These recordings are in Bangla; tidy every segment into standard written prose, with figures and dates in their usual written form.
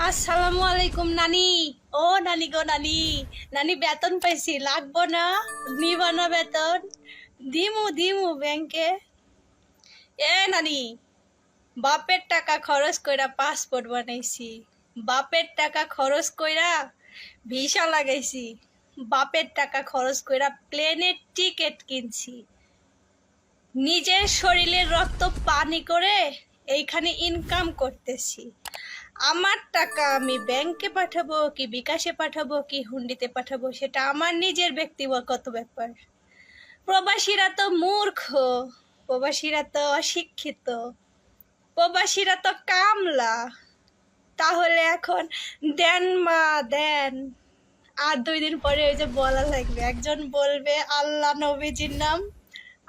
আসসালামু আলাইকুম নানি। ও নানি গো নানি, নানি বেতন পাইছি, লাগবো না? নিবা না বেতন? দিমু দিমু ব্যাংকে। এ নানি, বাপের টাকা খরচ কইরা পাসপোর্ট বানাইছি, বাপের টাকা খরচ কইরা ভিসা লাগাইছি, বাপের টাকা খরচ কইরা প্লেনের টিকিট কিনছি, নিজের শরীরের রক্ত পানি করে এইখানে ইনকাম করতেছি। আমার টাকা আমি ব্যাংকে পাঠাবো কি বিকাশে পাঠাবো কি হুন্ডিতে পাঠাবো সেটা আমার নিজের ব্যক্তিগত ব্যাপার। প্রবাসীরা তো মূর্খ, প্রবাসীরা তো অশিক্ষিত, প্রবাসীরা তো কামলা। তাহলে এখন দেন মা দেন। আর 2 দিন পরে ওই যে বলা লাগবে, একজন বলবে আল্লাহ নবীজির নাম,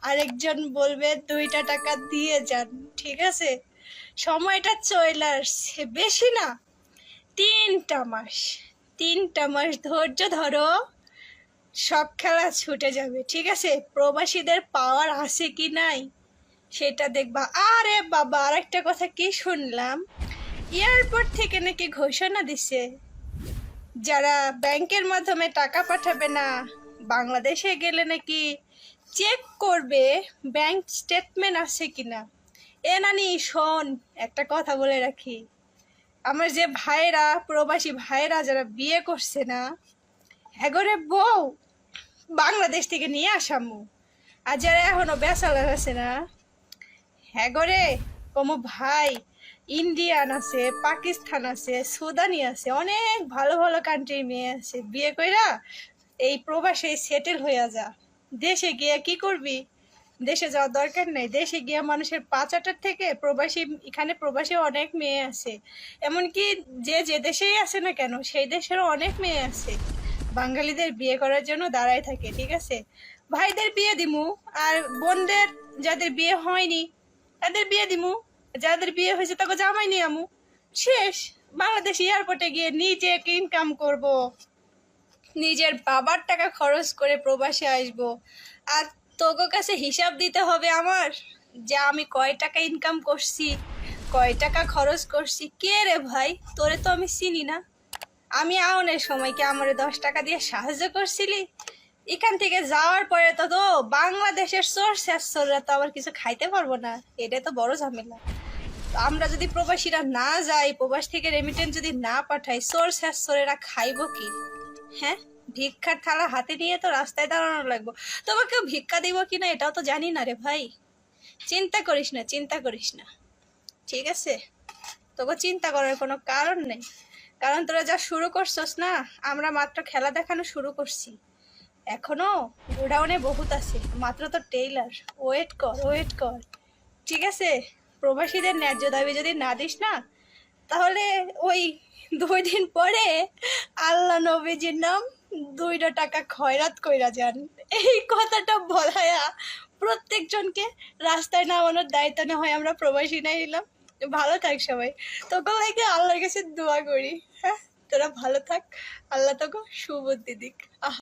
আরেকজন বলবে 2টা টাকা দিয়ে যান। ঠিক আছে, সময়টা চলে আসছে, বেশি না, 3টা মাস। 3টা মাস ধৈর্য ধরো, সব খেলা ছুটে যাবে। ঠিক আছে, প্রবাসীদের পাওয়ার আছে কি নাই সেটা দেখবা। আরে বাবা, আরেকটা কথা কি শুনলাম, এয়ারপোর্ট থেকে নাকি ঘোষণা দিছে যারা ব্যাংকের মাধ্যমে টাকা পাঠাবে না, বাংলাদেশে গেলে নাকি চেক করবে ব্যাংক স্টেটমেন্ট আছে কিনা। এ নানি শোন, একটা কথা বলে রাখি, আমার যে ভাইরা, প্রবাসী ভাইরা যারা বিয়ে করছে না, এগরে বউ বাংলাদেশ থেকে নিয়ে আসামু। আর যারা এখনো ব্যাচেলার আছে না, এগরে কমু ভাই, ইন্ডিয়ান আছে, পাকিস্তান আছে, সুদানি আছে, অনেক ভালো ভালো কান্ট্রির মেয়ে আছে, বিয়ে কইরা এই প্রবাসে সেটেল হইয়া যা। দেশে গিয়ে কি করবি? দেশে যাওয়ার দরকার নেই, দেশে গিয়ে মানুষের পাচাটার থেকে প্রবাসী, এখানে প্রবাসী অনেক মেয়ে আছে, এমনকি যে যে দেশেই আছে না কেন সেই দেশেরও অনেক মেয়ে আছে বাঙালিদের বিয়ে করার জন্য দাঁড়ায় থাকে। ঠিক আছে, ভাইদের বিয়ে দিমু, আর বোনদের যাদের বিয়ে হয়নি তাদের বিয়ে দিমু, যাদের বিয়ে হয়েছে তাকে জামাই নিয়ে আমু। শেষ। বাংলাদেশ এয়ারপোর্টে গিয়ে নিজে ইনকাম করব, নিজের বাবার টাকা খরচ করে প্রবাসে আসব, আর তোগো কাছে হিসাব দিতে হবে আমার, যে আমি কয় টাকা ইনকাম করছি, কয় টাকা খরচ করছি। কে রে ভাই, তোরে তো আমি চিনি না। আমি আউনের সময় কি আমারে 10 টাকা দিয়ে সাহায্য করছিলি? এখান থেকে যাওয়ার পরে তো তো বাংলাদেশের সোর্স শেষরা তো আবার কিছু খাইতে পারবো না, এটা তো বড় ঝামেলা। তো আমরা যদি প্রবাসীরা না যাই, প্রবাস থেকে রেমিটেন্স যদি না পাঠাই, সোর্স শেষরা খাইবো কি? হ্যাঁ, ভিক্ষার থালা হাতে নিয়ে তো রাস্তায় দাঁড়ানো লাগবো। তোমাকে ভিক্ষা দিব কিনা এটাও তো জানি না রে ভাই। চিন্তা করিস না, চিন্তা করিস না, ঠিক আছে? তোকে চিন্তা করার কোনো কারণ নেই, কারণ তোরা যা শুরু করছস না, আমরা মাত্র খেলা দেখানো শুরু করছি, এখনো গোডাউনে বহুত আছে, মাত্র তো টেইলার। ওয়েট কর, ওয়েট কর, ঠিক আছে? প্রবাসীদের ন্যায্য দাবি যদি না দিস না, তাহলে ওই 2 দিন পরে আল্লাহ নবীজির নাম 2টা টাকা খয়রাত কইরা যান, এই কথাটা বলায়া প্রত্যেকজনকে রাস্তায় নামানোর দায়িত্ব না হয় আমরা প্রবাসী নাই নিলাম। ভালো থাক সবাই, তোকে লাগে আল্লাহর কাছে দোয়া করি। হ্যাঁ, তোরা ভালো থাক, আল্লাহ তোকে সুবুদ্ধি দিক।